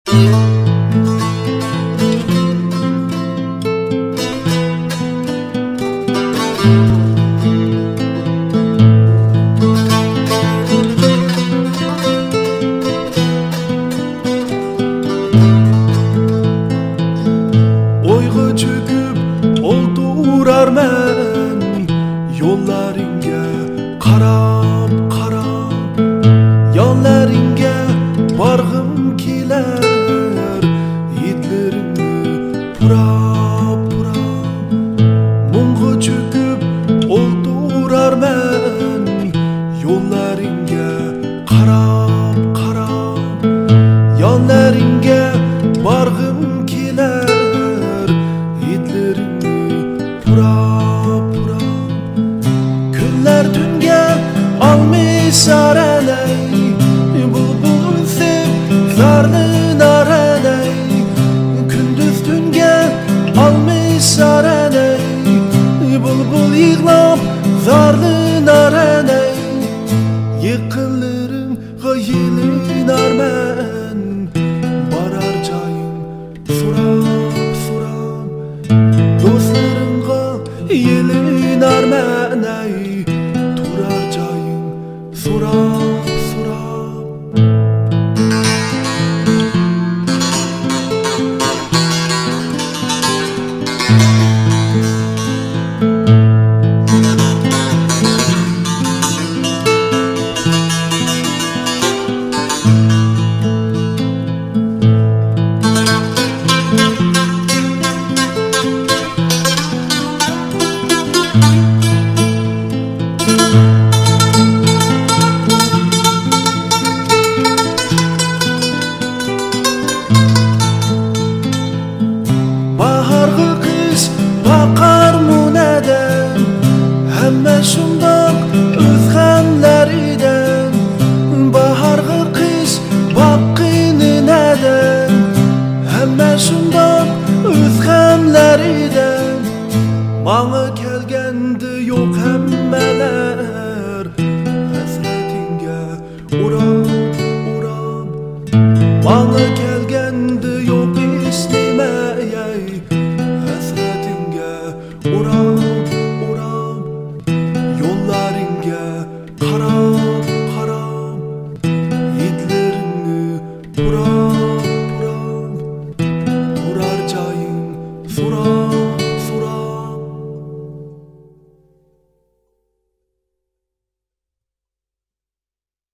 Oyga çöküp oldurarmen yollaringa qarab qarab, yonlaringa barg'im kelar, yidlaringni purab purab. Mung'a çöküp oldurarmen yollaringa qarab qarab, yonlaringa barg'im kelar, yidlaringni purab purab. Kunlar tunga olmishar alay, bulbul seb zarni naralay. Kunduz tunga olmishar alay, bulbul yig'lab zarni naralay. Yaqinlaringga yelinarman, borar joyim so'rab so'rab. Do'stlarimga yelinarman, ay turar joyim so'rab so'rab. Baharga qish boqar munadan, hamma shundoq o'z g'amlaridan. Baharga qish boqqinidan, hamma shundoq o'z g'amlaridan. Manga kelganda yo'q hammalar, hasratingga urab urab. Manga